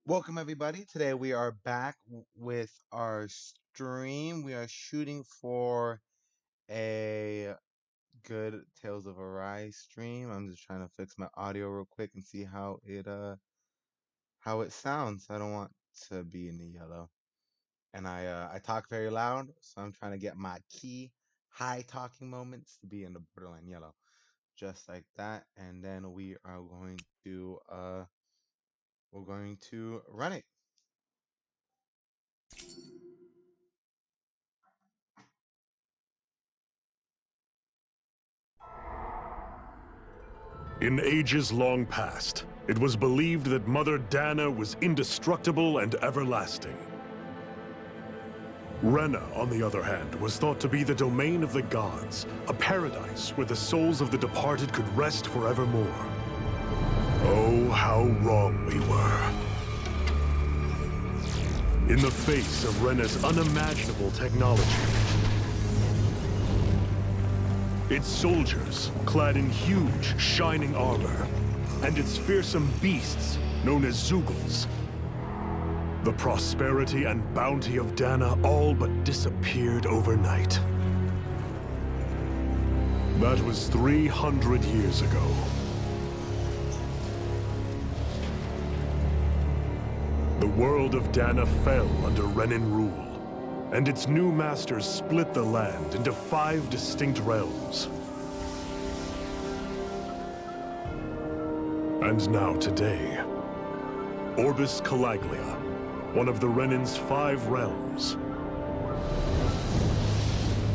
Welcome, everybody. Today we are back with our stream. We are shooting for a good Tales of Arise stream. I'm just trying to fix my audio real quick and see how it sounds. I don't want to be in the yellow, and I talk very loud, so I'm trying to get my key high talking moments to be in the borderline yellow, just like that. And then we're going to run it. In ages long past, it was believed that Mother Dana was indestructible and everlasting. Rena, on the other hand, was thought to be the domain of the gods, a paradise where the souls of the departed could rest forevermore. Oh, how wrong we were. In the face of Rena's unimaginable technology, its soldiers, clad in huge, shining armor, and its fearsome beasts, known as Zeugles. The prosperity and bounty of Dana all but disappeared overnight. That was 300 years ago. The world of Dana fell under Renan rule, and its new masters split the land into 5 distinct realms. And now today, Orbis Calaglia, one of the Renan's 5 realms.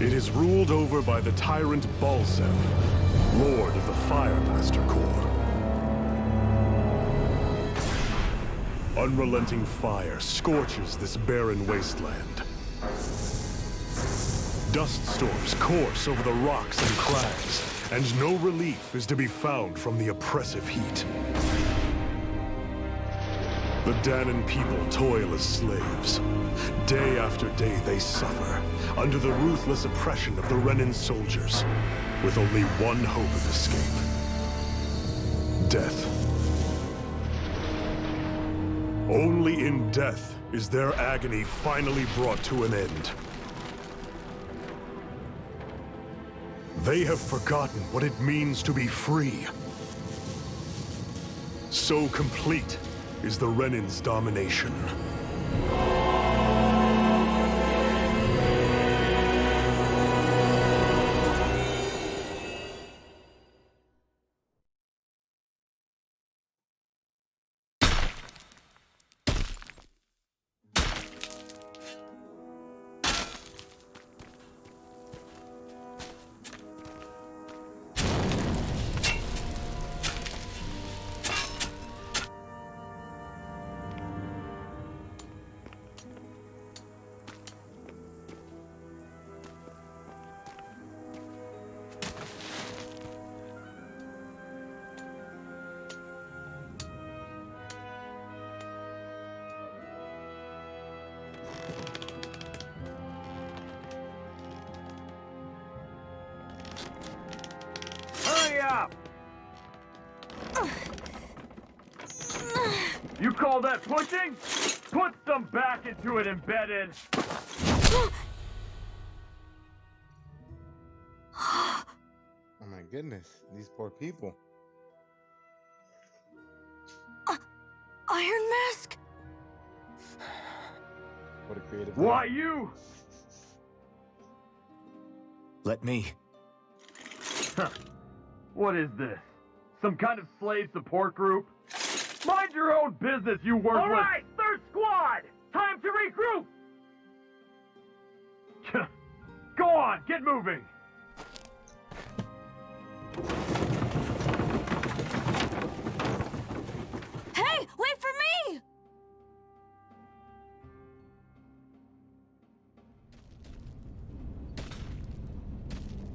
It is ruled over by the tyrant Balsef, Lord of the Firemaster Corps. Unrelenting fire scorches this barren wasteland. Dust storms course over the rocks and crags, and no relief is to be found from the oppressive heat. The Danan people toil as slaves. Day after day they suffer, under the ruthless oppression of the Renan soldiers, with only one hope of escape: death. Only in death is their agony finally brought to an end. They have forgotten what it means to be free. So complete is the Renan's domination. Hurry up! You call that pushing? Put some back into it, embedded! Oh my goodness, these poor people. Iron Mask? What a creative. Why you? Let me. Huh. What is this? Some kind of slave support group? Mind your own business, you worthless— All right, third squad! Time to regroup! Go on, get moving! Hey, wait for me!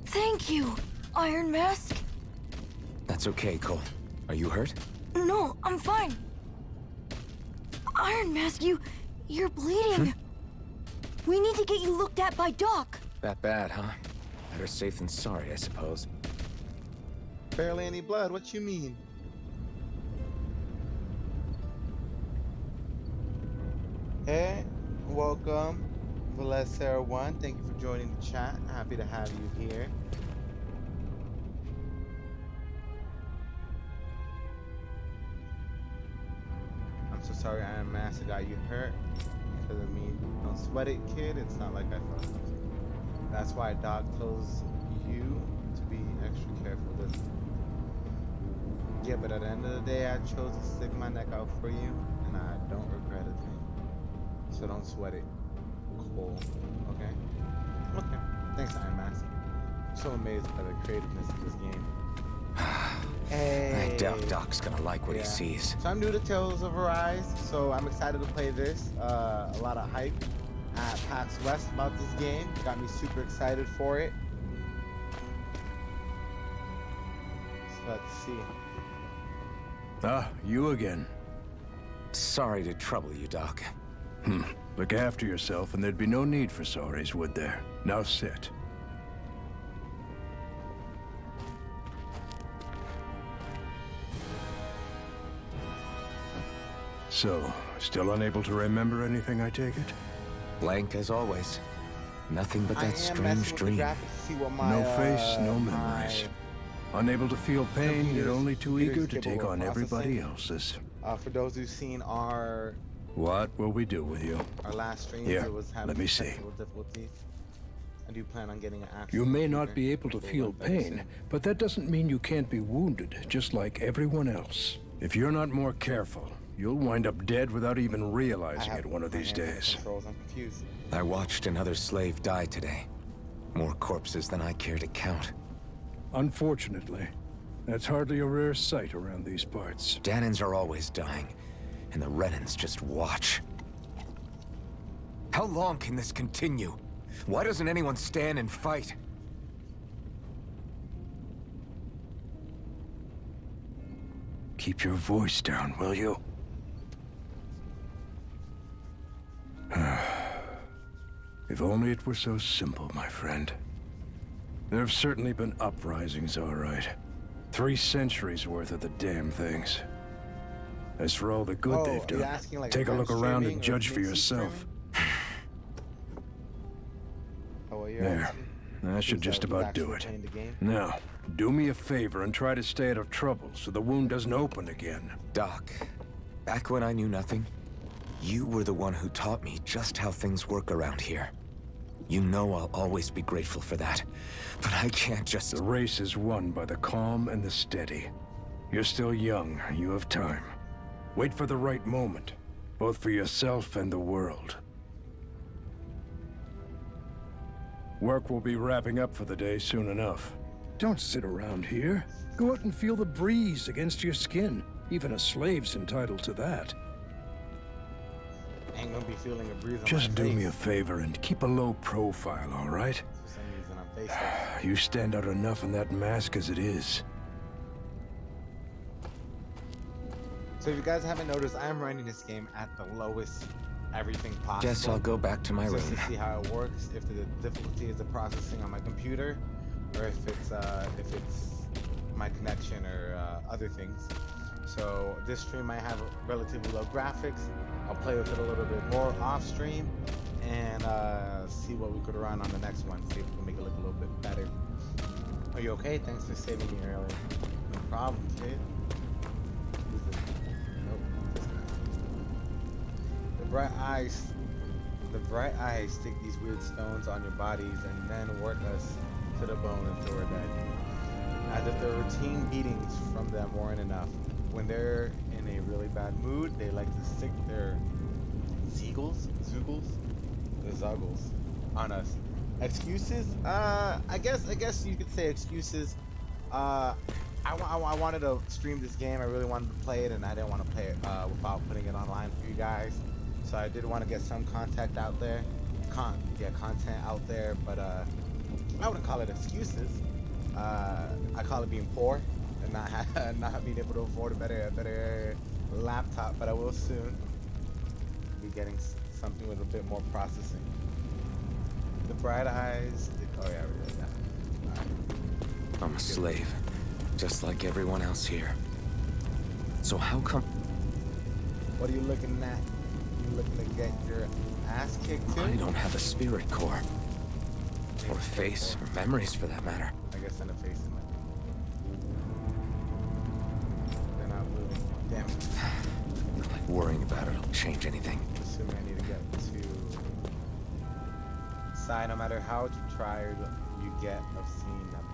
Thank you, Iron Mask. That's okay, Cole. Are you hurt? No, I'm fine. Iron Mask, you're bleeding. We need to get you looked at by Doc. That bad, huh? Better safe than sorry, I suppose. Barely any blood, what you mean? Hey, welcome, Valesera1. Thank you for joining the chat. Happy to have you here. I'm so sorry Iron Master got you hurt. Because of me, don't sweat it, kid. It's not like I thought. That's why Doc tells you to be extra careful. Yeah, but at the end of the day, I chose to stick my neck out for you, and I don't regret a thing. So don't sweat it, Cole. Okay? Okay. Thanks, Iron Master. I'm so amazed by the creativeness of this game. Hey. I doubt Doc's gonna like what he sees. So I'm new to Tales of Arise, so I'm excited to play this. A lot of hype at PAX West about this game. Got me super excited for it. So let's see. Ah, you again. Sorry to trouble you, Doc. Look after yourself and there'd be no need for sorries, would there? Now sit. So, still unable to remember anything, I take it? Blank as always. Nothing but that strange dream. No face, no memories. Unable to feel pain, yet only too eager to take on everybody else's. For those who've seen our What will we do with you? last stream, Here, it was having let me see. technical difficulties. I do plan on getting an actual You may computer. not be able to It will feel run better pain, soon. but that doesn't mean you can't be wounded, just like everyone else. If you're not more careful, you'll wind up dead without even I realizing have it one of my these hands on the days. controls. I'm confused. I watched another slave die today. More corpses than I care to count. Unfortunately, that's hardly a rare sight around these parts. Danans are always dying, and the Renans just watch. How long can this continue? Why doesn't anyone stand and fight? Keep your voice down, will you? If only it were so simple, my friend. There have certainly been uprisings, all right. 3 centuries worth of the damn things. As for all the good they've are you done, asking, like, take a look live around streaming and or judge for mixed yourself. Oh, well, you're There. asking? That should Who's just who's about do actually it. playing the game? Now, do me a favor and try to stay out of trouble so the wound doesn't open again. Doc, back when I knew nothing, you were the one who taught me just how things work around here. You know I'll always be grateful for that, but I can't just... The race is won by the calm and the steady. You're still young, you have time. Wait for the right moment, both for yourself and the world. Work will be wrapping up for the day soon enough. Don't sit around here. Go out and feel the breeze against your skin. Even a slave's entitled to that. Ain't gonna be feeling a breeze on Just my do face. me a favor and keep a low profile, all right? For some reason, I'm faceless. You stand out enough in that mask as it is. So if you guys haven't noticed, I'm running this game at the lowest everything possible. Guess I'll go back to my just room. to see how it works. If the difficulty is the processing on my computer, or if it's my connection or other things. So this stream might have relatively low graphics. I'll play with it a little bit more off stream and see what we could run on the next one. See if we can make it look a little bit better. Are you okay? Thanks for saving me earlier. No problem, kid. Who's this? Nope, this guy. The bright eyes stick these weird stones on your bodies and then work us to the bone until we're dead. As if the routine beatings from them weren't enough. When they're in a really bad mood, they like to stick their zugles on us. Excuses? I guess you could say excuses. I wanted to stream this game. I really wanted to play it, and I didn't want to play it without putting it online for you guys. So I did want to get some content out there, content out there. But I wouldn't call it excuses. I call it being poor and not being able to afford a better laptop. But I will soon be getting something with a bit more processing. The bright eyes. Oh yeah, All right. I'm a slave, just like everyone else here. So how come... What are you looking at? You You looking to get your ass kicked too? I don't have a spirit core. Or a face, or memories for that matter. I guess in a face in it. They're not moving. Damn it. Not like worrying about it'll change anything. Assuming I need to get to Sai, no matter how tired you get of seeing them.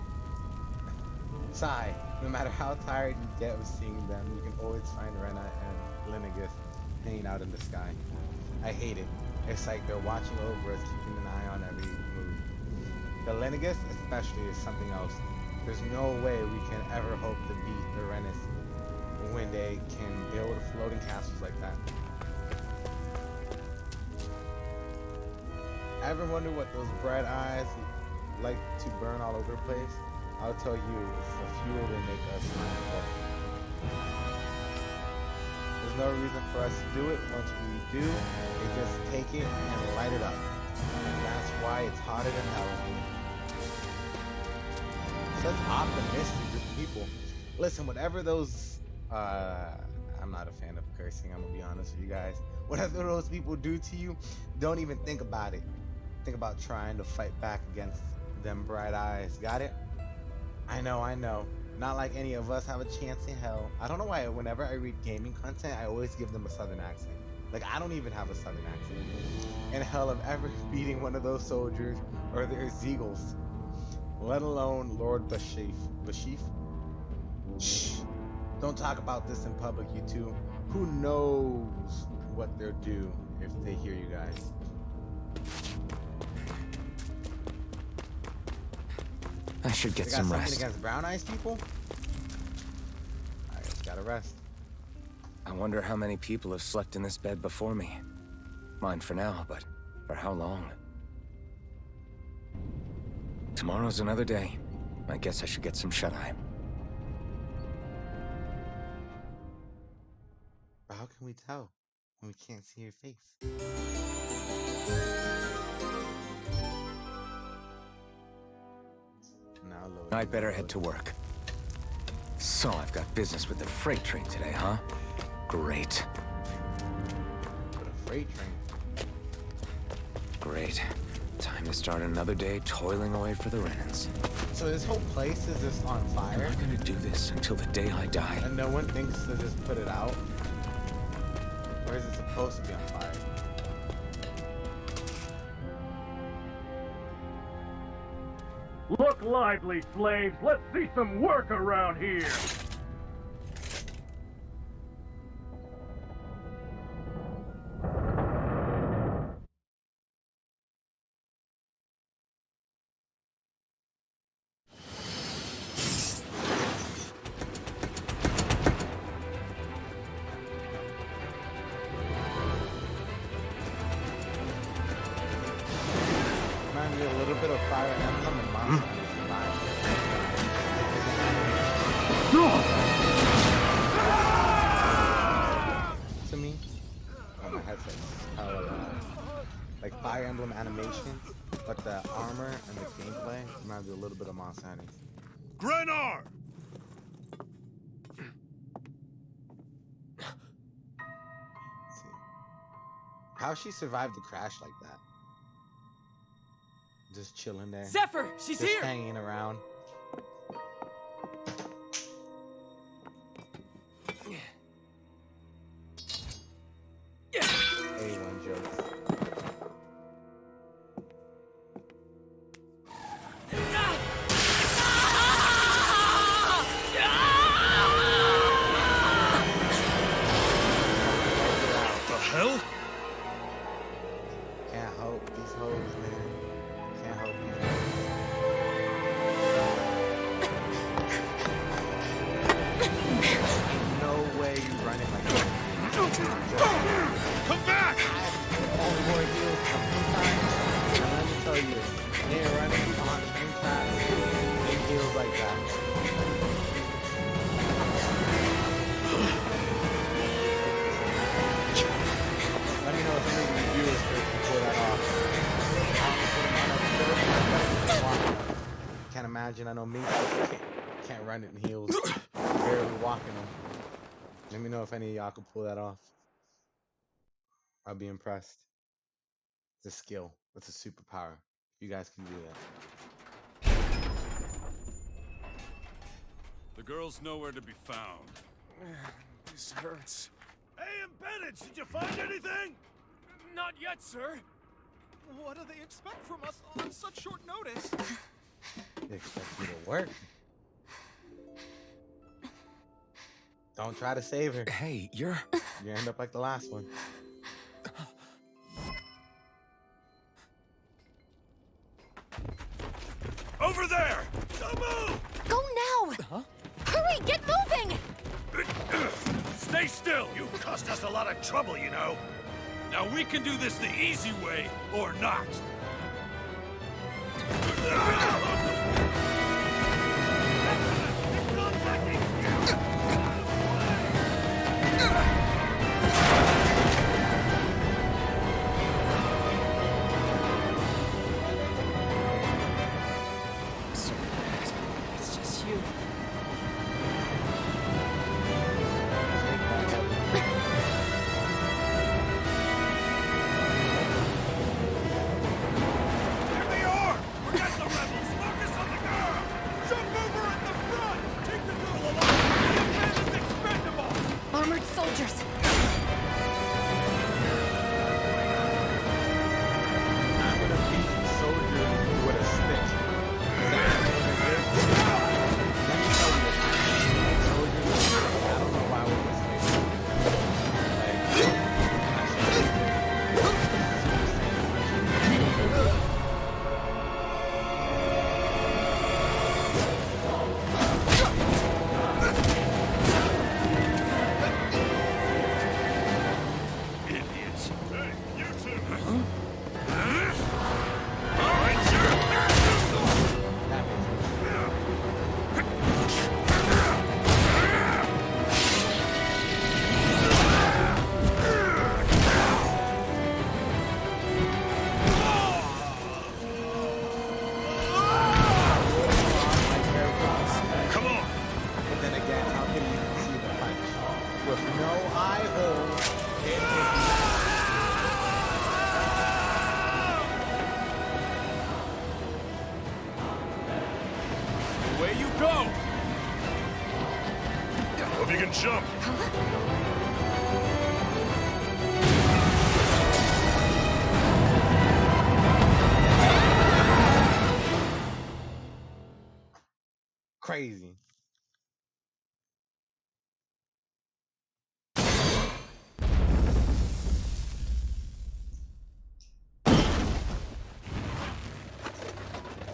Sai, no matter how tired you get of seeing them, you can always find Rena and Lenegis hanging out in the sky. I hate it. It's like they're watching over us, keeping an eye on every move. The Lenegis especially is something else. There's no way we can ever hope to beat the Renis when they can build floating castles like that. Ever wonder what those bright eyes like to burn all over the place? I'll tell you, it's the fuel they make us mine for. There's no reason for us to do it. Once we do, we just take it and light it up. And that's why it's hotter than hell. Such optimistic group of people. Listen, whatever those I'm not a fan of cursing, I'm gonna be honest with you guys. Whatever those people do to you, don't even think about it. Think about trying to fight back against them bright eyes. Got it? I know. Not like any of us have a chance in hell. I don't know why whenever I read gaming content, I always give them a southern accent. Like, I don't even have a southern accent. In hell of ever beating one of those soldiers or their Zeagles. Let alone Lord Bashif. Bashif? Shh. Don't talk about this in public, you two. Who knows what they'll do if they hear you guys. I should get They got some something rest. against brown eyes people? I just gotta rest. I wonder how many people have slept in this bed before me. Mine for now, but for how long? Tomorrow's another day. I guess I should get some shut-eye. But how can we tell when we can't see your face? Now load. I'd better head to work. So, I've got business with the freight train today, huh? Great. But a freight train. Great. Time to start another day toiling away for the Renans. So this whole place is just on Am fire, I gonna do this until the day I die? and no one thinks to just put it out? Or is it supposed to be on fire? Look lively, slaves. Let's see some work around here. Reminds me a little bit of Fire Emblem and Monster Hunter to me. Oh, my headset's hella loud. Like Fire Emblem animations, but the armor and the gameplay reminds me a little bit of Monster Hunter. Grenar! Let's see. How she survived the crash like that? Just chilling there. Zephyr, she's Just here! hanging around. A1 jokes. The hell? Can't help these hoes, man. Can't help these hoes. Ain't no way you running like that. Come back! Only more heals sometimes. And let me tell you, you ain't running on train tracks. It feels like that. Let me know if any of you viewers can pull that off. Can't imagine. I know me can't run it in heels. Barely walking them. Let me know if any of y'all can pull that off. I'll be impressed. It's a skill. It's a superpower. You guys can do that. The girl's nowhere to be found. This hurts. Hey, Bennett, did you find anything? Not yet, sir. What do they expect from us on such short notice? They expect you to work. Don't try to save her. Hey, you're... You end up like the last one. Over there! Don't move! Go now! Huh? Hurry, get moving! Stay still! You caused us a lot of trouble, you know. Now we can do this the easy way, or not. So bad. It's just you. Here they are! Forget the rebels! Focus on the girl! Jump over at the front! Take the girl alive! The man is expendable! Armored soldiers! I'm gonna beat soldiers with a stick. Let me tell you, soldiers, I don't know why with a stick. Like, Idiots! Hey, you two! that makes me Come on! But then again, how can you see the punch? With no eye hole, it is Away you go! Hope you can jump! crazy.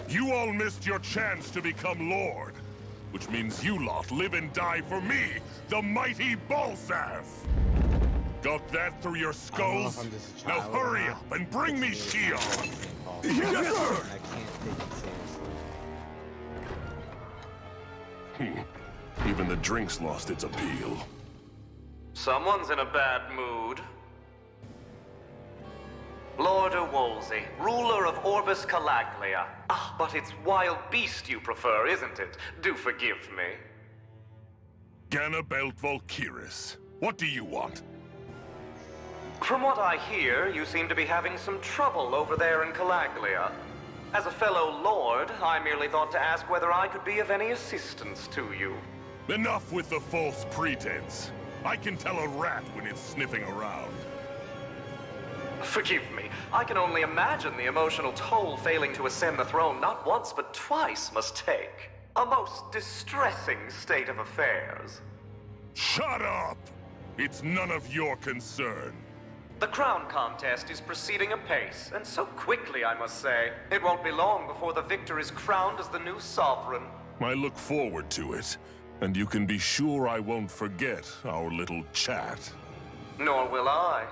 You all missed your chance to become Lord. Which means you lot live and die for me, the mighty Balzath! Got that through your I don't know if skulls? I'm just a Now child or hurry not. up and bring me It's Shion! really Yes, sir! I can't take it seriously. Even the drink's lost its appeal. Someone's in a bad mood. Lord Wolsey, ruler of Orbis Calaglia. Ah, but it's wild beast you prefer, isn't it? Do forgive me. Ganabelt Valkyris, what do you want? From what I hear, you seem to be having some trouble over there in Calaglia. As a fellow lord, I merely thought to ask whether I could be of any assistance to you. Enough with the false pretense. I can tell a rat when it's sniffing around. Forgive me, I can only imagine the emotional toll failing to ascend the throne not once but twice must take. A most distressing state of affairs. Shut up! It's none of your concern. The crown contest is proceeding apace, and so quickly, I must say. It won't be long before the victor is crowned as the new sovereign. I look forward to it, and you can be sure I won't forget our little chat. Nor will I.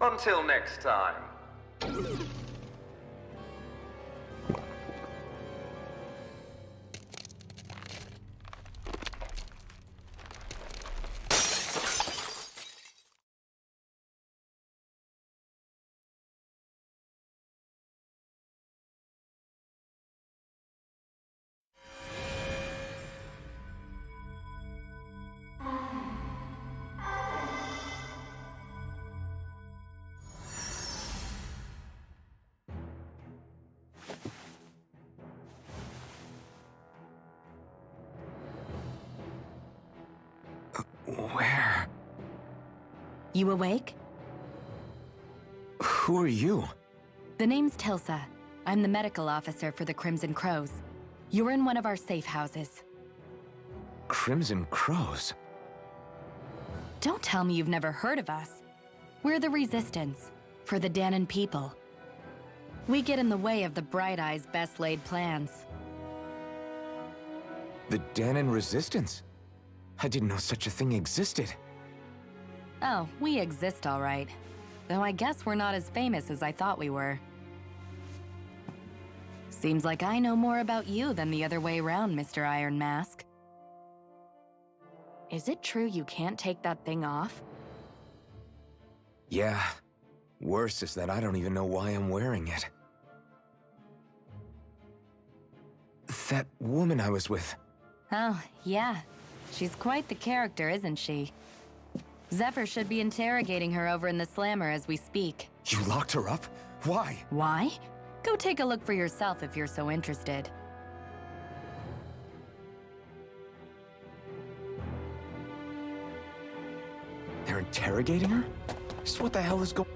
Until next time. You awake? Who are you? The name's Tilsa. I'm the medical officer for the Crimson Crows. You're in one of our safe houses. Crimson Crows? Don't tell me you've never heard of us. We're the Resistance, for the Dahnan people. We get in the way of the Bright Eyes' best-laid plans. The Dahnan Resistance? I didn't know such a thing existed. Oh, we exist all right. Though I guess we're not as famous as I thought we were. Seems like I know more about you than the other way around, Mr. Iron Mask. Is it true you can't take that thing off? Yeah. Worse is that I don't even know why I'm wearing it. That woman I was with. Oh, yeah. She's quite the character, isn't she? Zephyr should be interrogating her over in the Slammer as we speak. You locked her up? Why? Why? Go take a look for yourself if you're so interested. They're interrogating her? Just what the hell is going...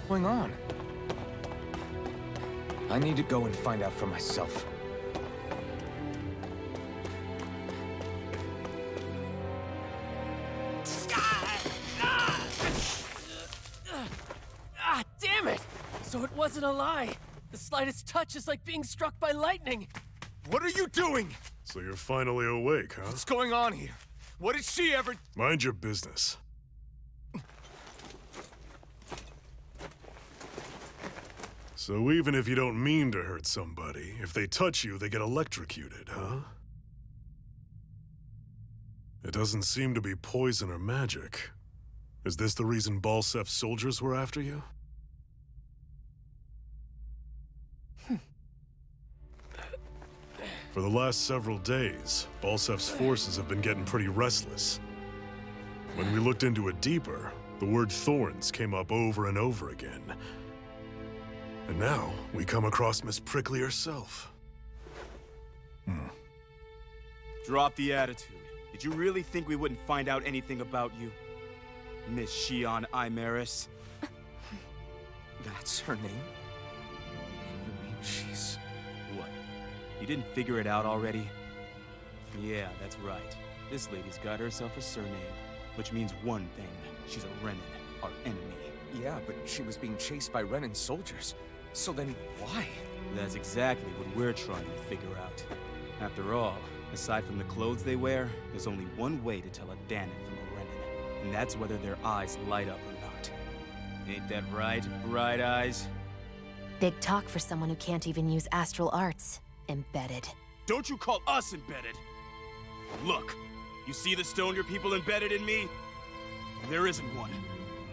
going on? I need to go and find out for myself. Ah, damn it! So it wasn't a lie. The slightest touch is like being struck by lightning. What are you doing? So you're finally awake, huh? What's going on here? What did she ever... Mind your business. So even if you don't mean to hurt somebody, if they touch you, they get electrocuted, huh? It doesn't seem to be poison or magic. Is this the reason Balsef's soldiers were after you? For the last several days, Balsef's forces have been getting pretty restless. When we looked into it deeper, the word Thorns came up over and over again. And now, we come across Miss Prickly herself. Drop the attitude. Did you really think we wouldn't find out anything about you? Miss Shion Imaris? That's her name? You mean she's... What? You didn't figure it out already? Yeah, that's right. This lady's got herself a surname, which means one thing. She's a Renan, our enemy. Yeah, but she was being chased by Renan soldiers. So then, why? That's exactly what we're trying to figure out. After all, aside from the clothes they wear, there's only one way to tell a Dahnan from a Renan, and that's whether their eyes light up or not. Ain't that right, Bright Eyes? Big talk for someone who can't even use astral arts. Embedded. Don't you call us embedded! Look, you see the stone your people embedded in me? There isn't one.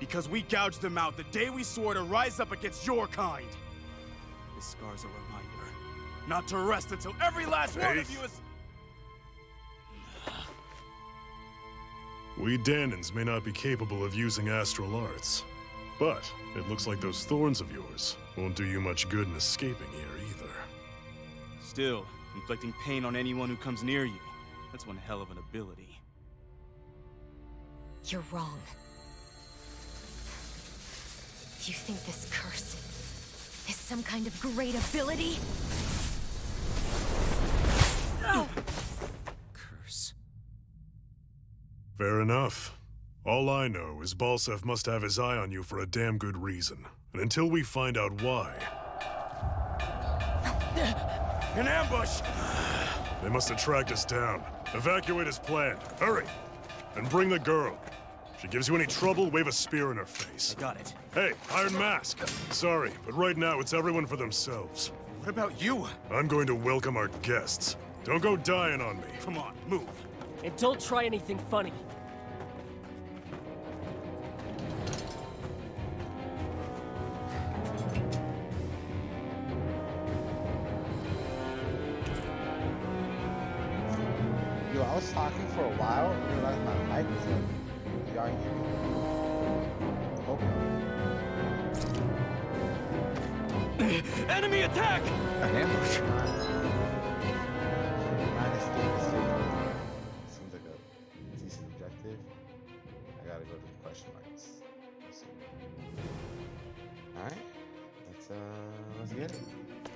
Because we gouged them out the day we swore to rise up against your kind. This scar's a reminder, not to rest until every last one of you is... We Dahnans may not be capable of using astral arts, but it looks like those thorns of yours won't do you much good in escaping here either. Still, inflicting pain on anyone who comes near you, that's one hell of an ability. You're wrong. You think this curse is some kind of great ability? Curse. Fair enough. All I know is Balsef must have his eye on you for a damn good reason. And until we find out why... An ambush! They must have tracked us down. Evacuate as planned. Hurry! And bring the girl. If she gives you any trouble, wave a spear in her face. I got it. Hey, Iron Mask. Sorry, but right now it's everyone for themselves. What about you? I'm going to welcome our guests. Don't go dying on me. Come on, move. And don't try anything funny. was talking for a while and realized my mic was up. Do y'all hear me? I hope not. Enemy attack! An ambush. Seems like a decent objective. I gotta go to the question marks. Alright. Let's get it.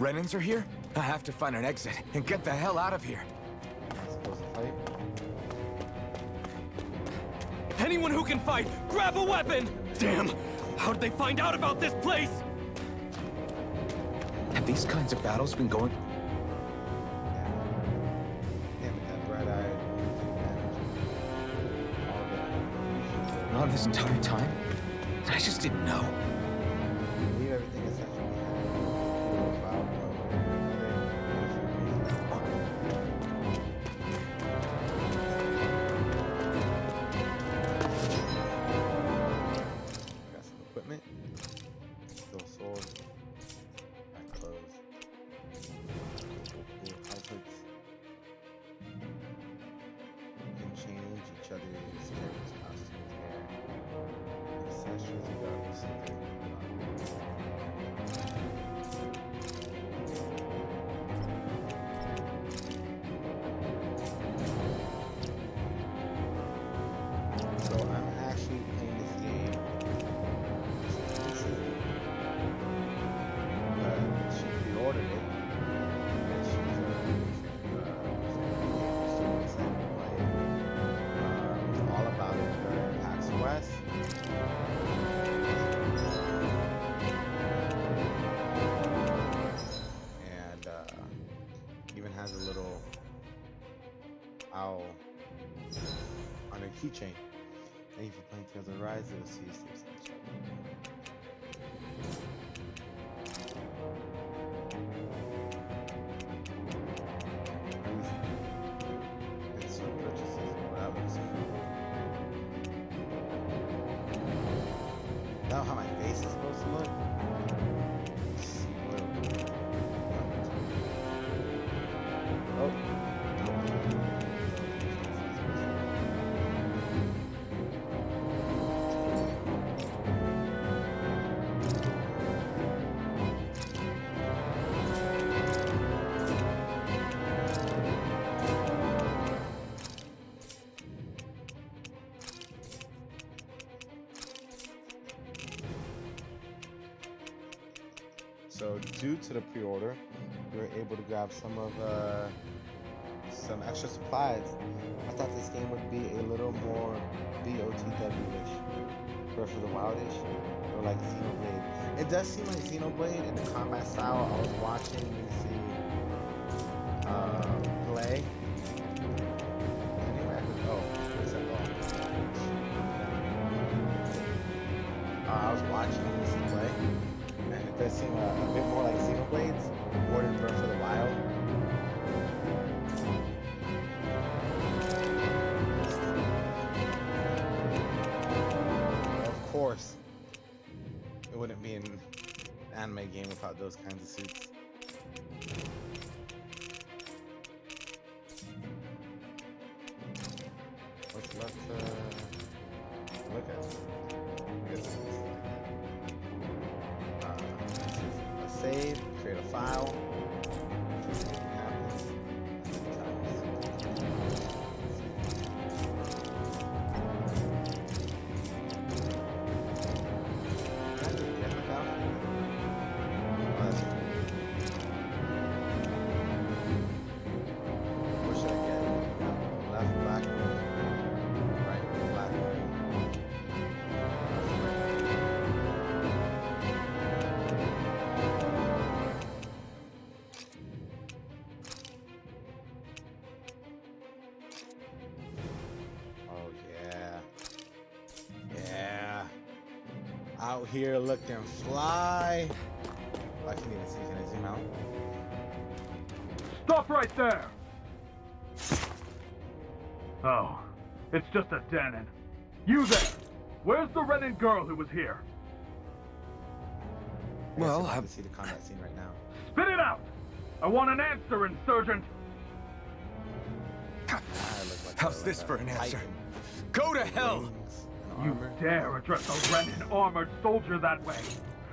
Renans are here? I have to find an exit and get the hell out of here. I'm supposed to fight. Anyone who can fight, grab a weapon! Damn! How did they find out about this place? Have these kinds of battles been going? Damn it, that bright-eyed. On this entire time? I just didn't know. Leave everything essential got some equipment. Still sword. Got clothes. Cool outfits. You can change each other's characters' costumes there. Accessories, you got something. So I'm actually playing this game. She pre-ordered it. And she's super excited to play it. It's all about it during PAX West. And even has a little owl on her keychain. Thank you for playing Tales of Rise. We'll see you soon. Insert purchases. Well, that looks cool. Is that how my face is supposed to look? Oh. So due to the pre-order, we were able to grab some extra supplies. I thought this game would be a little more BOTW-ish, Breath of the Wildish, or like Xenoblade. It does seem like Xenoblade in the combat style. I was watching you see play. Anyway, what's that called? I was watching you see play. And it does seem a bit more like Xenoblades, more than Breath of the Wild. Of course, it wouldn't be an anime game without those kinds of suits. What's left to look at? I guess save, create a file. What should I get? Left, black, right, black. Out here looking fly. Oh, I can't even see. Can I zoom out? Stop right there! Oh, it's just a Danon. You there! Where's the Renan girl who was here? Well, I have to see the combat scene right now. Spit it out! I want an answer, Insurgent! How's this for an answer? Titan. Go to hell! Wings and You armor. dare address a Renan armored soldier that way?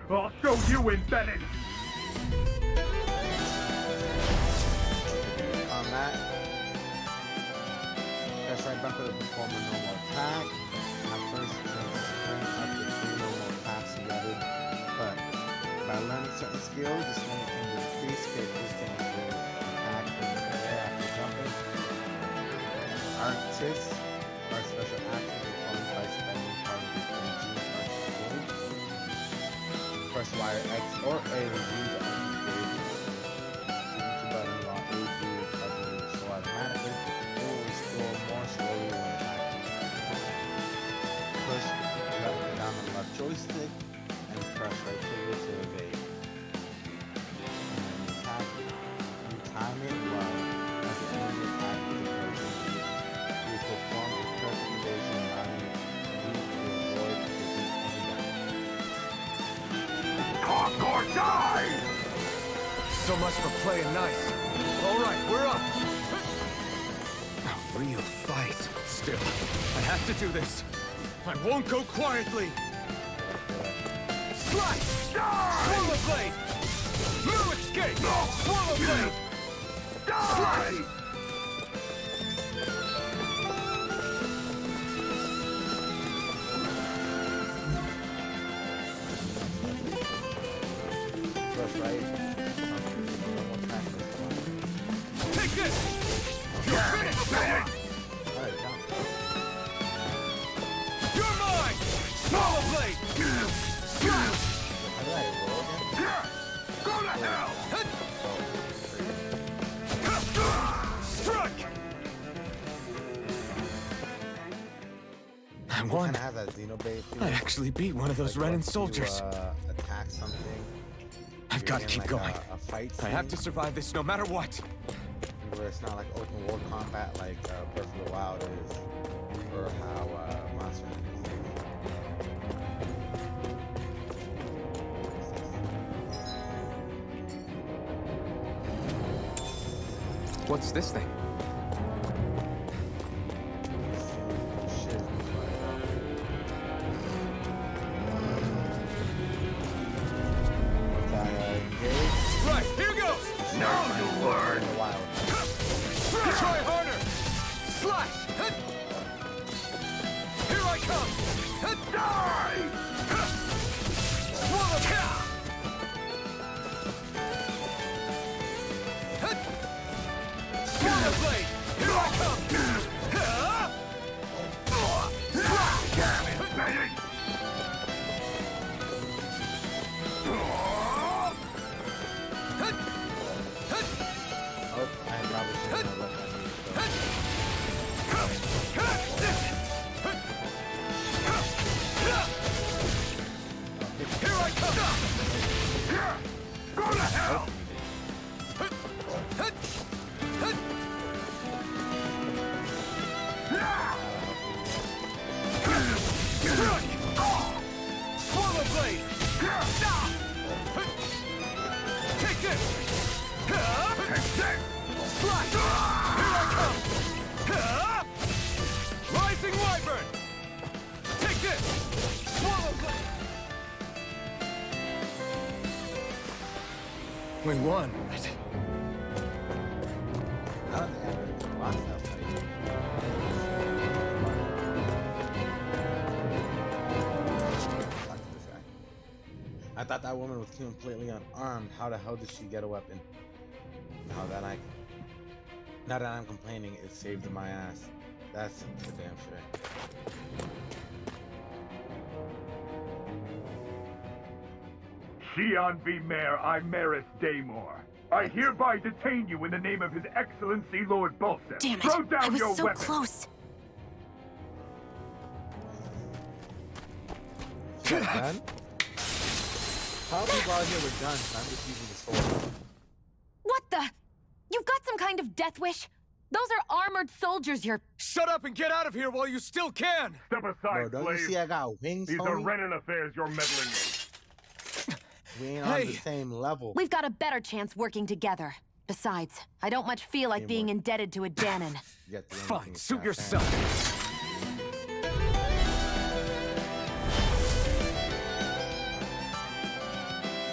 I'll show you embedded! Combat. Press right bumper to perform a normal attack. At first, you can string up to 3 normal attacks together, but by learning certain skills, the string can decrease characters can attack in the air after jumping. Artists are special actions performed by spending part of the energy or skill. Press wire X or A to use the upgrade. Each button while A to recover so automatically, it will restore more slowly when attacking. Push up and down on the left joystick and press right trigger to evade. And then you attack, you time it while as the enemy attack is approaching you. You perform a perfect evasion allowing you to avoid taking any damage. Talk or die! So much for playing nice. All right, we're up. A real fight. Still, I have to do this. I won't go quietly. Slice! Swallow blade! No escape! Swallow blade! Slice! Press right. Normal attack this one. Take this! You're finished! Alright, jump. You're mine! Swallow blade! How did I roll again? Go to hell! Strike! I It won. kind of has that Xenoblade feel. I actually beat one of those Renan once you, soldiers. Attack something. I've you're got to in, keep like, going. A fight I have to scene survive this no matter what. where it's not like open world combat like Breath of the Wild is, or how Monster Hunter is. What's this thing? Shit. Engage. Right, here goes! Now you learn! In the wild. Try harder! Slash! Hit! Here I come! Hit! Die! Swallow! Hit! Swallow blade! Here I come! Damn it, Benny! Hit! Hit! Oh, I probably should have left that. Here I come! Go to hell! Swallow blade! Take this! Slash! Here I come! Rising Wyvern! Take this! Swallow blade! We won. I don't think I really watched that fight. Fuck this guy. I thought that woman was completely unarmed. How the hell did she get a weapon? Now that I'm complaining, it saved my ass. That's for damn sure. Xian V. Mayor Imaris Daymore. I hereby detain you in the name of His Excellency Lord Bulseth. Damn it! Throw down I was your so weapon. close. Gun? How people out here with guns? I'm just using the sword. What the? You've got some kind of death wish? Those are armored soldiers you're... Shut up and get out of here while you still can! Step aside, Bro, don't you slave. see I got wings, These are homie? Renan affairs you're meddling in. We ain't on the same level. We've got a better chance working together. Besides, I don't much feel like being indebted to a Danon. get the Fine, suit yourself.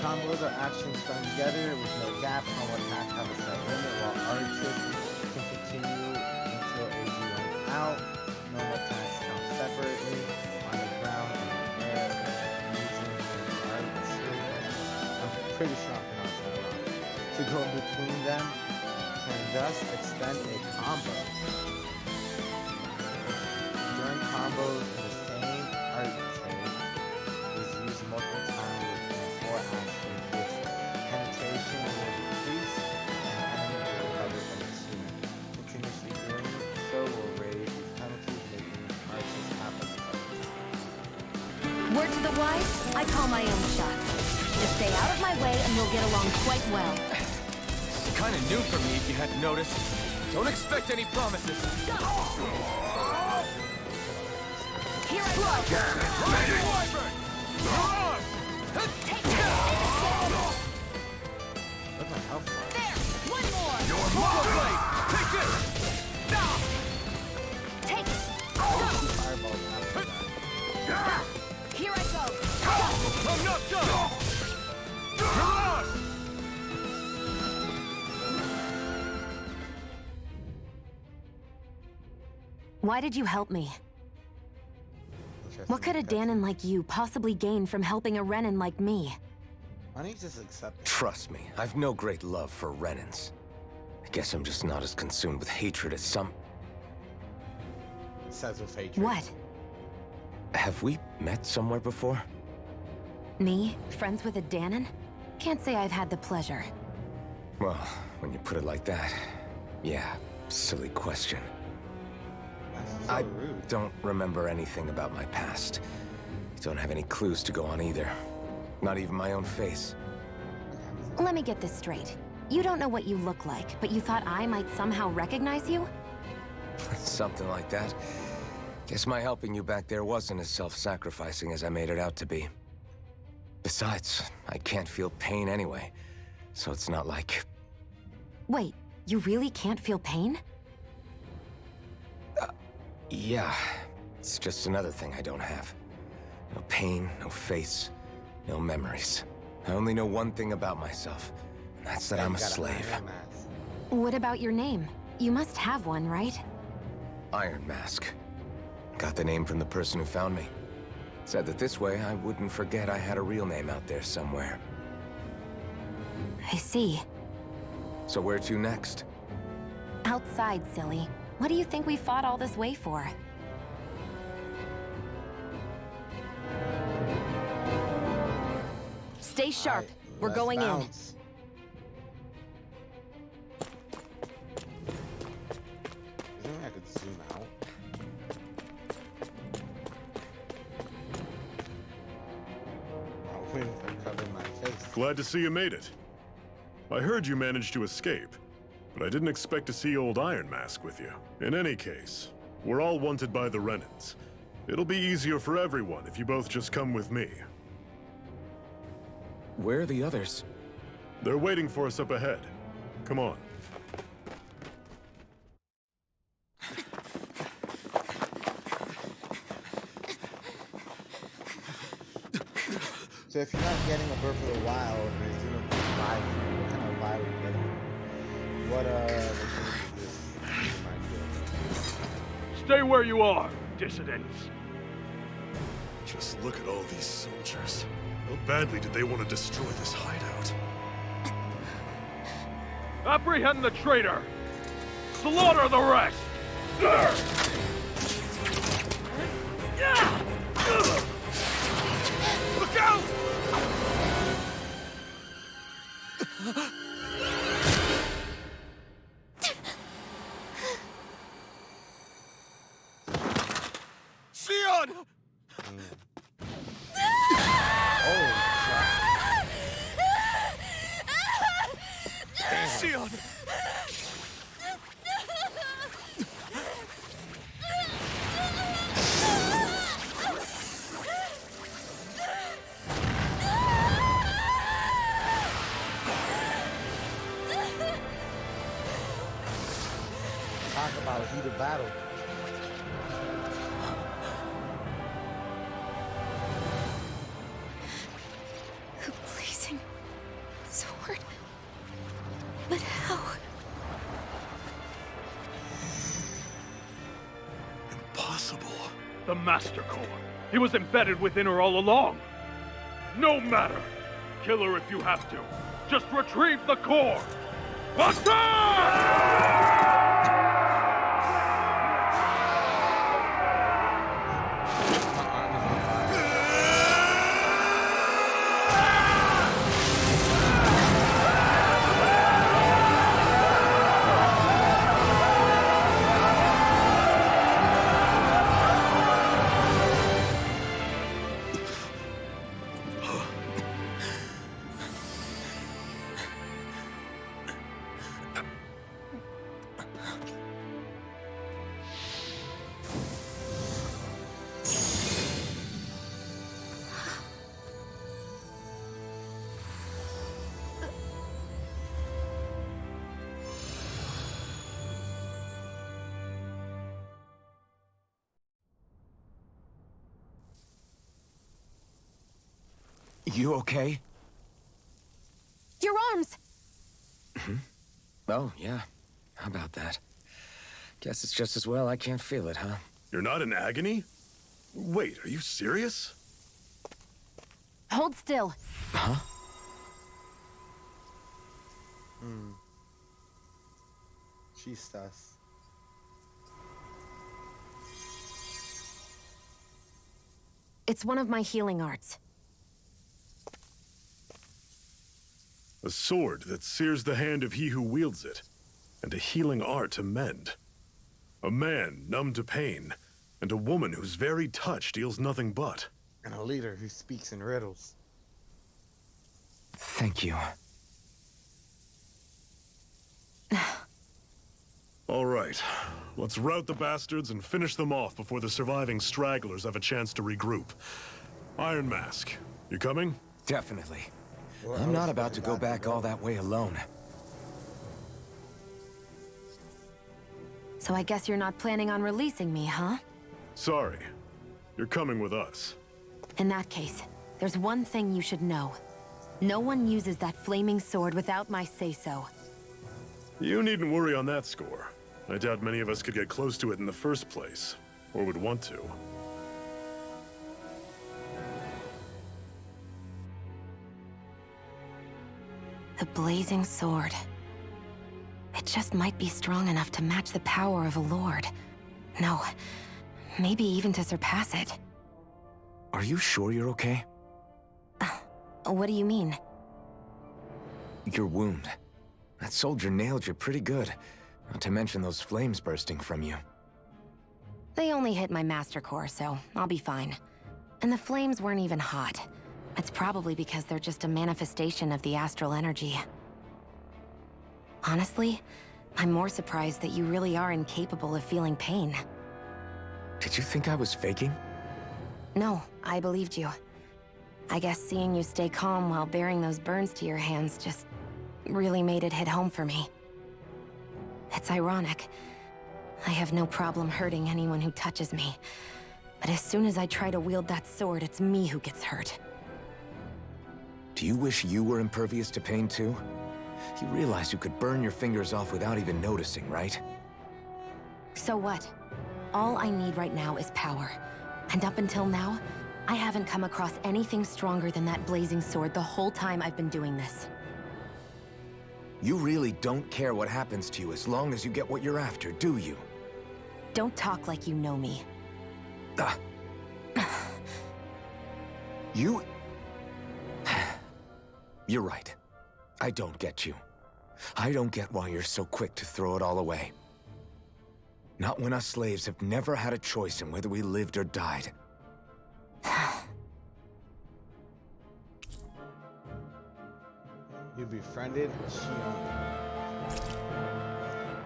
Combos are actions strung together with no gap. Combo attacks have a set limit, while archers can continue until a runs out. No attacks count separately on the ground and air using an archer. I'm pretty sure I'm pronouncing that wrong. To go between them can thus extend a combo. During combos in the same archer is used multiple times within 4 actions, which penetration will decrease and enemy will recover from the team. Continuously doing so will raise these penalties, making archers half as effective. Word to the wise, I call my own shots. Just stay out of my way and we'll get along quite well. Kinda new for me, if you hadn't noticed. Don't expect any promises. Here I go! Where's my health bar? There! One more! Your blade! Take this! Take it! Fireballs after that. Here I go! I'm not done! Why did you help me? What could a Danon like you possibly gain from helping a Renan like me? Why don't you just accept it? Trust me, I've no great love for Renans. I guess I'm just not as consumed with hatred as some... Says with hatred. What? Have we met somewhere before? Me? Friends with a Danon? Can't say I've had the pleasure. Well, when you put it like that, yeah, silly question. So I rude. don't remember anything about my past. Don't have any clues to go on either. Not even my own face. Let me get this straight. You don't know what you look like, but you thought I might somehow recognize you? Something like that. Guess my helping you back there wasn't as self-sacrificing as I made it out to be. Besides, I can't feel pain anyway, so it's not like... Wait, you really can't feel pain? Yeah, it's just another thing I don't have. No pain, no face, no memories. I only know one thing about myself, and that's that I'm a slave. What about your name? You must have one, right? Iron Mask. Got the name from the person who found me. Said that this way I wouldn't forget I had a real name out there somewhere. I see. So where to next? Outside, silly. What do you think we fought all this way for? Stay sharp. We're going in. Isn't I could zoom out? I'll wait for covering my face. Glad to see you made it. I heard you managed to escape, but I didn't expect to see old Iron Mask with you. In any case, we're all wanted by the Renans. It'll be easier for everyone if you both just come with me. Where are the others? They're waiting for us up ahead. Come on. So if you're not getting a Breath of the Wild, presumably live, what kind of vibe are you getting? What is this remind you of? Stay where you are, dissidents. Just look at all these soldiers. How badly did they want to destroy this hideout? Apprehend the traitor! Slaughter the rest! Look out! Xion! Xion! Talk about heat of battle. The blazing sword. But how? Impossible. The Master Core. He was embedded within her all along. No matter. Kill her if you have to. Just retrieve the core. You okay? Your arms! Oh, yeah. How about that? Guess it's just as well I can't feel it, huh? You're not in agony? Wait, are you serious? Hold still. Huh? She's sus. It's one of my healing arts. A sword that sears the hand of he who wields it, and a healing art to mend. A man numb to pain, and a woman whose very touch deals nothing but. And a leader who speaks in riddles. Thank you. All right, let's rout the bastards and finish them off before the surviving stragglers have a chance to regroup. Iron Mask, you coming? Definitely. Well, I'm not about to go back all that way alone. So I guess you're not planning on releasing me, huh? Sorry, you're coming with us. In that case, there's one thing you should know. No one uses that flaming sword without my say-so. You needn't worry on that score. I doubt many of us could get close to it in the first place, or would want to. The blazing sword. It just might be strong enough to match the power of a lord. No, maybe even to surpass it. Are you sure you're okay? What do you mean? Your wound. That soldier nailed you pretty good. Not to mention those flames bursting from you. They only hit my master core, so I'll be fine. And the flames weren't even hot. It's probably because they're just a manifestation of the astral energy. Honestly, I'm more surprised that you really are incapable of feeling pain. Did you think I was faking? No, I believed you. I guess seeing you stay calm while bearing those burns to your hands just really made it hit home for me. It's ironic. I have no problem hurting anyone who touches me. But as soon as I try to wield that sword, it's me who gets hurt. Do you wish you were impervious to pain too? You realize you could burn your fingers off without even noticing, right? So what? All I need right now is power. And up until now, I haven't come across anything stronger than that blazing sword the whole time I've been doing this. You really don't care what happens to you as long as you get what you're after, do you? Don't talk like you know me. You... You're right. I don't get you. I don't get why you're so quick to throw it all away. Not when us slaves have never had a choice in whether we lived or died. You befriended Shion.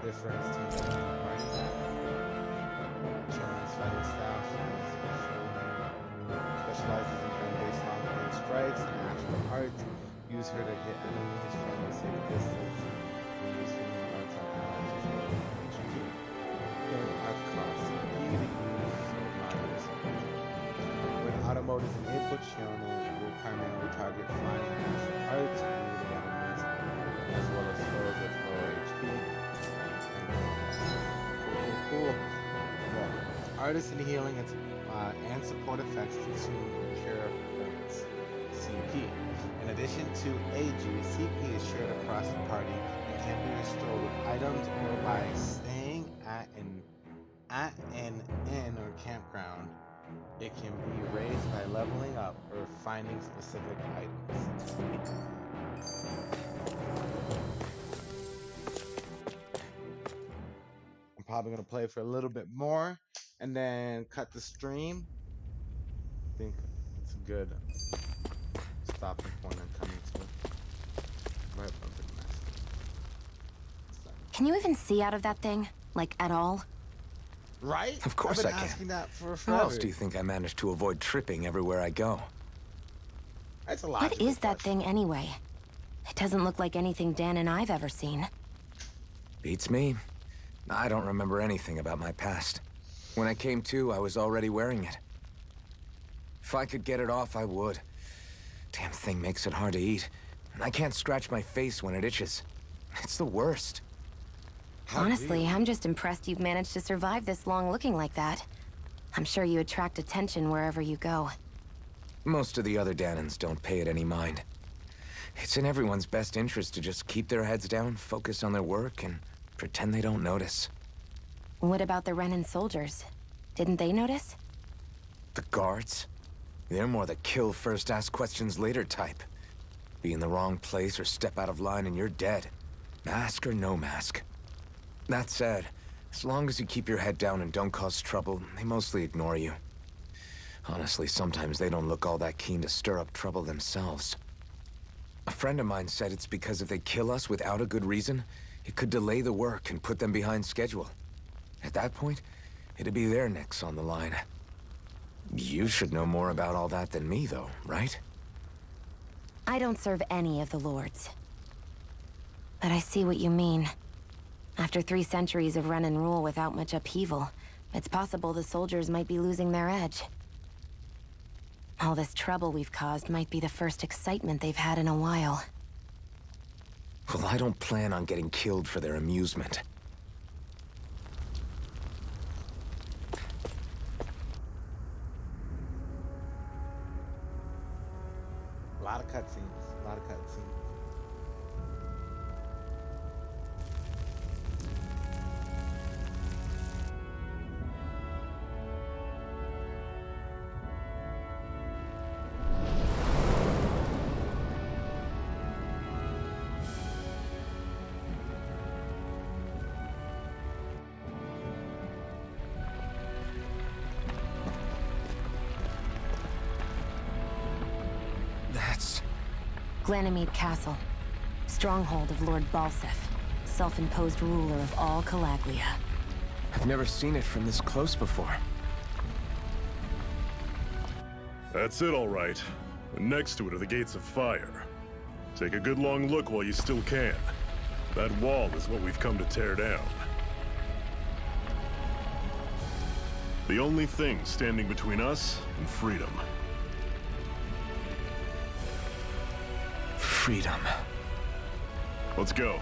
Difference team. Shion's fighting style. Specializes in gun-based long-range strikes and actual arts. Use her to hit enemies from a safe distance. And use healing arts on allies as well. spin across CP to use miners. When auto mode is enabled, Shonen will primarily target flying arts and enemies, as well as those with lower HP. Cool. Well, artisan healing and support effects consume cure points. CP. In addition to AG, CP is shared across the party and can be restored with items or by staying at an inn or campground. It can be raised by leveling up or finding specific items. I'm probably going to play for a little bit more and then cut the stream. I think it's a good stopping point I'm coming to. Right above the mess. Can you even see out of that thing? Like, at all? Right? Of course I've I been can. asking that for How forever. else do you think I managed to avoid tripping everywhere I go? That's a lot. What is that thing anyway? It doesn't look like anything Dan and I've ever seen. Beats me. I don't remember anything about my past. When I came to, I was already wearing it. If I could get it off, I would. Damn thing makes it hard to eat. And I can't scratch my face when it itches. It's the worst. Honestly, I'm just impressed you've managed to survive this long looking like that. I'm sure you attract attention wherever you go. Most of the other Danans don't pay it any mind. It's in everyone's best interest to just keep their heads down, focus on their work, and pretend they don't notice. What about the Renan soldiers? Didn't they notice? The guards? They're more the kill first, ask questions later type. Be in the wrong place or step out of line and you're dead. Mask or no mask. That said, as long as you keep your head down and don't cause trouble, they mostly ignore you. Honestly, sometimes they don't look all that keen to stir up trouble themselves. A friend of mine said it's because if they kill us without a good reason, it could delay the work and put them behind schedule. At that point, it'd be their necks on the line. You should know more about all that than me, though, right? I don't serve any of the lords. But I see what you mean. After 3 centuries of Renan rule without much upheaval, it's possible the soldiers might be losing their edge. All this trouble we've caused might be the first excitement they've had in a while. Well, I don't plan on getting killed for their amusement. A lot of cutscenes. A lot of cutscenes. That's... Glanimede Castle. Stronghold of Lord Balseph. Self-imposed ruler of all Calaglia. I've never seen it from this close before. That's it, all right. And next to it are the Gates of Fire. Take a good long look while you still can. That wall is what we've come to tear down. The only thing standing between us and freedom. Freedom. Let's go.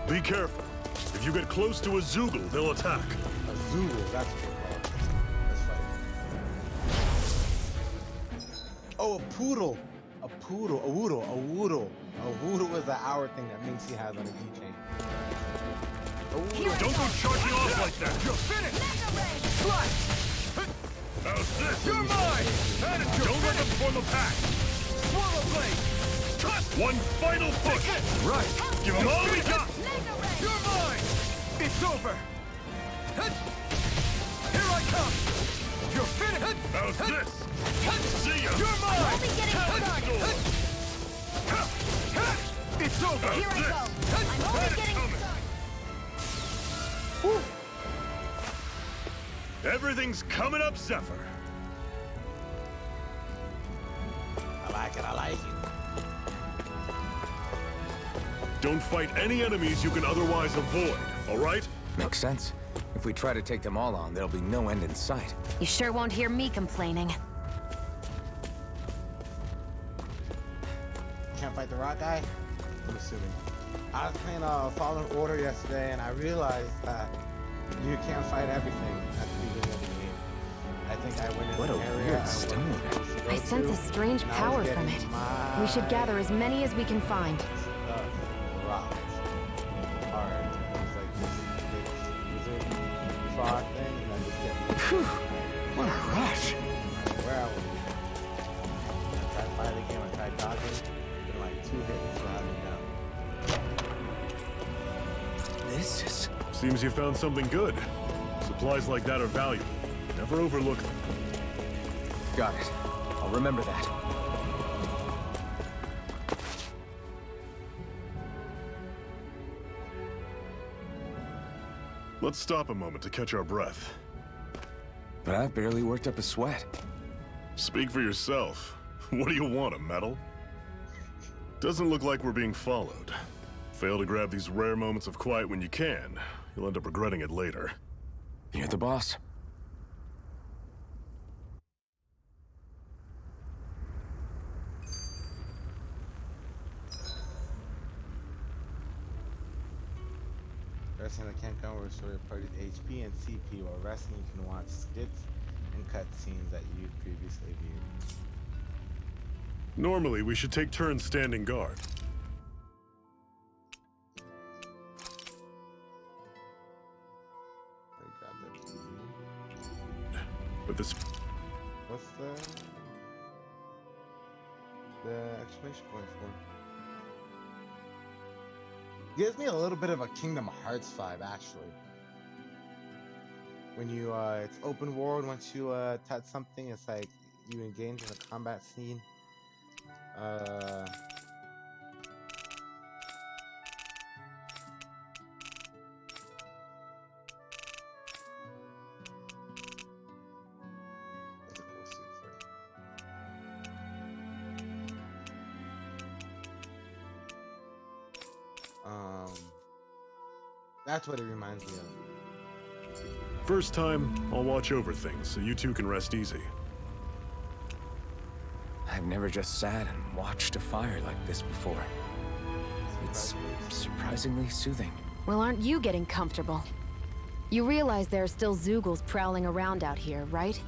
Be careful. If you get close to a Zoogle, they'll attack. A Zoogle, that's what they're called. That's right. Oh, a poodle. A poodle. A woodle. A woodle. A woodle is the hour thing that Minxie has on a keychain. Don't go charging off like that! You're finished! How's this? You're mine! Don't let them form a pack! Swallow blade! One final push! Right! Give them all we got! You're mine! It's over! Here I come! You're finished! How's this? See ya! You're mine! We'll be getting started! It's over! Here I go! I'm only getting started! Everything's coming up, Zephyr! Don't fight any enemies you can otherwise avoid, all right? Makes sense. If we try to take them all on, there'll be no end in sight. You sure won't hear me complaining. Can't fight the rock guy? I'm assuming. I was playing Fallen Order yesterday, and I realized that you can't fight everything at the beginning of the game. I think I went in What an a area weird stone. I sense a strange power from it. We should gather as many as we can find. Rock. Hard. It's like this big wizard frog thing, and I just get. Phew! What a rush! Where I was. I tried fighting him, I tried dodging, but like 2 hits, so I had him down. This is... Seems you found something good. Supplies like that are valuable. Never overlook them. Got it. I'll remember that. Let's stop a moment to catch our breath. But I've barely worked up a sweat. Speak for yourself. What do you want, a medal? Doesn't look like we're being followed. Fail to grab these rare moments of quiet when you can. You'll end up regretting it later. You're the boss. Resting in the campground will restore your party's HP and CP. While resting, you can watch skits and cutscenes that you previously viewed. Normally, we should take turns standing guard. But this... What's the exclamation point for? Gives me a little bit of a Kingdom Hearts vibe, actually. When you, it's open world, once you, touch something, it's like you engage in a combat scene. That's a cool suit for you. That's what it reminds me of. First time, I'll watch over things so you two can rest easy. I've never just sat and watched a fire like this before. It's surprisingly soothing. Well, aren't you getting comfortable? You realize there are still Zeugles prowling around out here, right?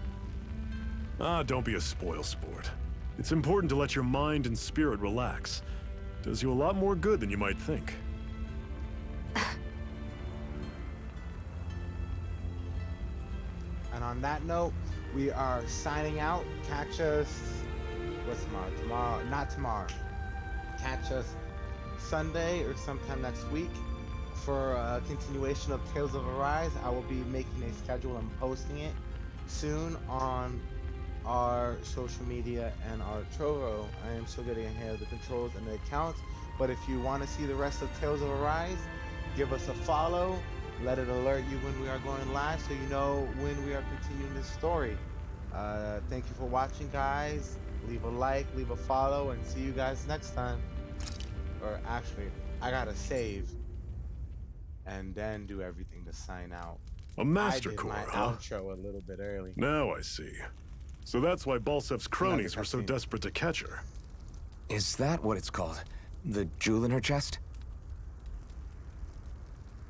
Ah, don't be a spoil sport. It's important to let your mind and spirit relax. Does you a lot more good than you might think. And on that note, we are signing out. Catch us. What's tomorrow? Tomorrow, not tomorrow. Catch us Sunday or sometime next week for a continuation of Tales of Arise. I will be making a schedule and posting it soon on our social media and our Trello. I am still getting ahead of the controls and the accounts, but if you want to see the rest of Tales of Arise, give us a follow. Let it alert you when we are going live so you know when we are continuing this story. Thank you for watching, guys. Leave a like, leave a follow, and see you guys next time. Or actually, I gotta save and then do everything to sign out. A master I did core, my huh? outro a little bit early. Now I see. So that's why Balsef's cronies were so cutscene. desperate to catch her. Is that what it's called? The jewel in her chest?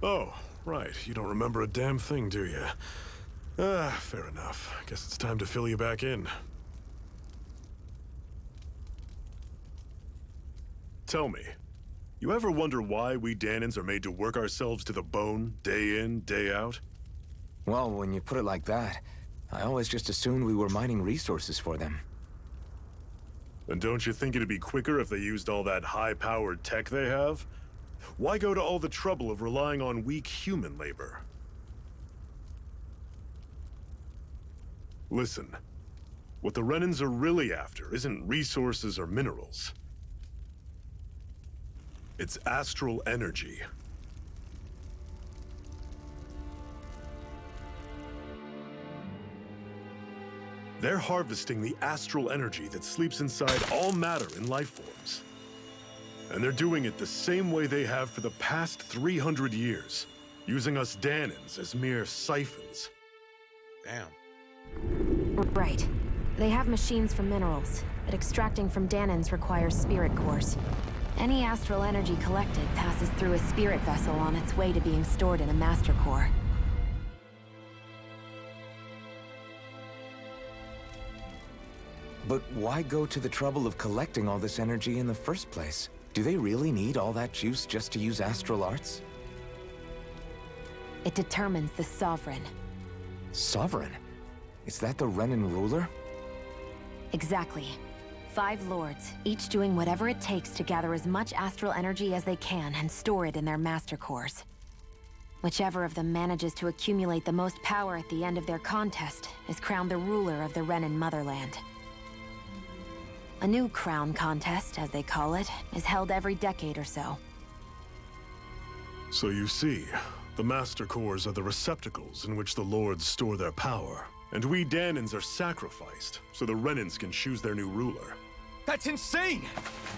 Oh, right. You don't remember a damn thing, do you? Ah, fair enough. Guess it's time to fill you back in. Tell me, you ever wonder why we Dahnans are made to work ourselves to the bone, day in, day out? Well, when you put it like that, I always just assumed we were mining resources for them. And don't you think it'd be quicker if they used all that high-powered tech they have? Why go to all the trouble of relying on weak human labor? Listen, what the Renans are really after isn't resources or minerals. It's astral energy. They're harvesting the astral energy that sleeps inside all matter in life forms. And they're doing it the same way they have for the past 300 years, using us Dahnans as mere siphons. Damn. Right. They have machines for minerals, but extracting from Dahnans requires spirit cores. Any astral energy collected passes through a spirit vessel on its way to being stored in a master core. But why go to the trouble of collecting all this energy in the first place? Do they really need all that juice just to use astral arts? It determines the Sovereign. Sovereign? Is that the Renan ruler? Exactly. 5 lords, each doing whatever it takes to gather as much astral energy as they can and store it in their master cores. Whichever of them manages to accumulate the most power at the end of their contest is crowned the ruler of the Renan motherland. A new crown contest, as they call it, is held every decade or so. So you see, the Master Cores are the receptacles in which the Lords store their power. And we Dahnans are sacrificed, so the Renans can choose their new ruler. That's insane!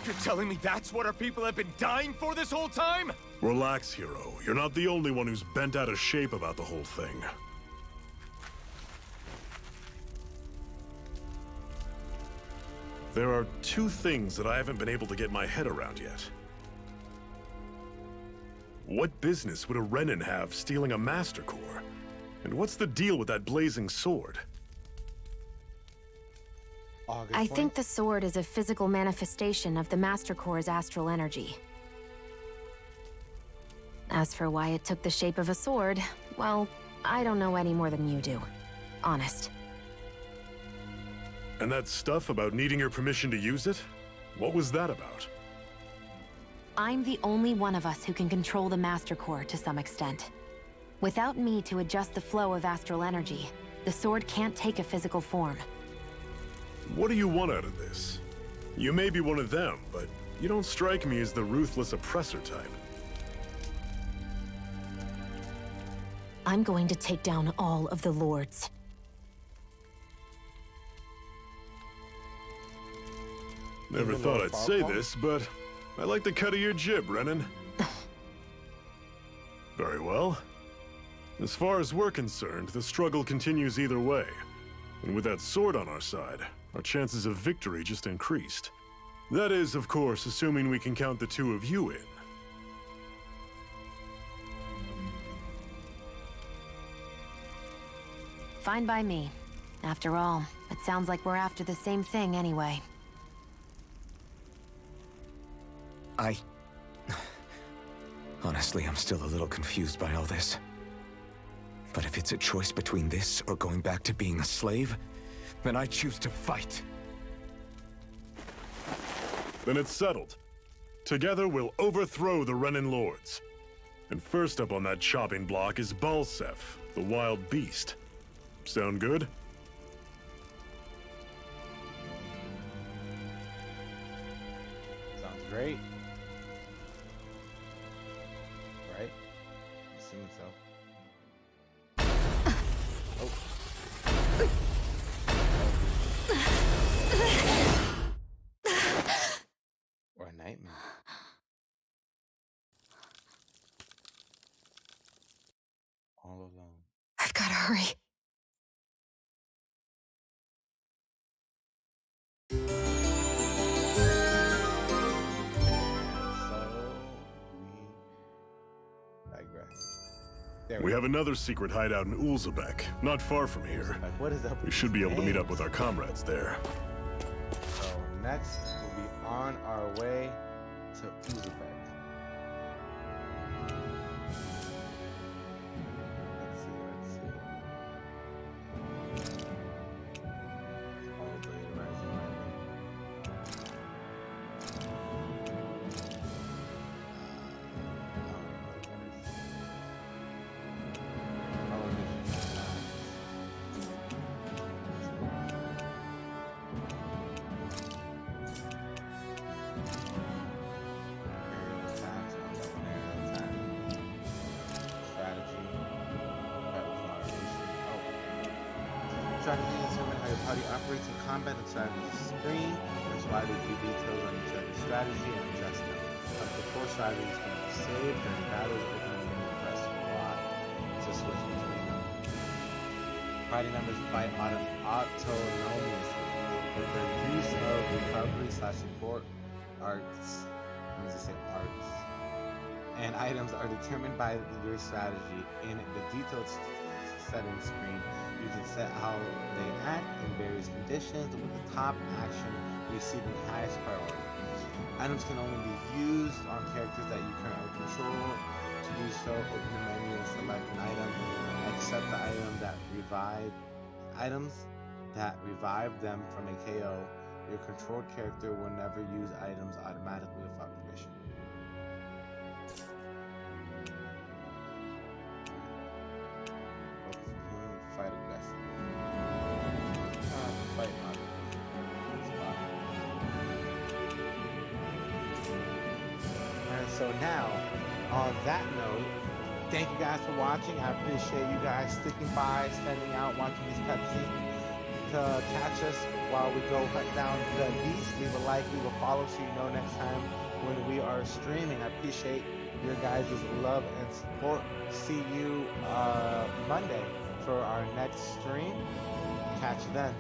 You're telling me that's what our people have been dying for this whole time? Relax, hero. You're not the only one who's bent out of shape about the whole thing. There are 2 things that I haven't been able to get my head around yet. What business would a Renan have stealing a Master Core? And what's the deal with that blazing sword? I think the sword is a physical manifestation of the Master Core's astral energy. As for why it took the shape of a sword, well, I don't know any more than you do. Honest. And that stuff about needing your permission to use it? What was that about? I'm the only one of us who can control the Master Core to some extent. Without me to adjust the flow of astral energy, the sword can't take a physical form. What do you want out of this? You may be one of them, but you don't strike me as the ruthless oppressor type. I'm going to take down all of the lords. Never thought I'd say this, but I like the cut of your jib, Renan. Very well. As far as we're concerned, the struggle continues either way. And with that sword on our side, our chances of victory just increased. That is, of course, assuming we can count the 2 of you in. Fine by me. After all, it sounds like we're after the same thing anyway. Honestly, I'm still a little confused by all this. But if it's a choice between this or going back to being a slave, then I choose to fight. Then it's settled. Together, we'll overthrow the Renan Lords. And first up on that chopping block is Balseph, the wild beast. Sound good? Sounds great. Right? Assuming so. Or a nightmare. All alone. I've gotta hurry. We have another secret hideout in Ulzebek, not far from here. What is up? We should be able to meet up with our comrades there. So next, we'll be on our way to Uzbek. Let's see. All the rising strategy to determine how your party operates in combat and strategy screen. There's widely view details on each other's strategy and adjust them. 4 strategies can be saved during battles. Open the menu, press Y to switch between them. Party members fight autonomously with the use of recovery/support arts. I'm going to say arts. And items are determined by your strategy. In the detailed settings screen, you can set how they act in various conditions, with the top action receiving highest priority. Items can only be used on characters that you currently control. To do so, open the menu and select an item. Accept the items that revive them from a KO. Your controlled character will never use items automatically without permission. Fight aggressively. Fight moderately. And so now, on that note, thank you guys for watching. I appreciate you guys sticking by, standing out, watching these cutscenes. To catch us while we go hunt down the beast, leave a like, leave a follow so you know next time when we are streaming. I appreciate your guys' love and support. See you Monday for our next stream. Catch you then.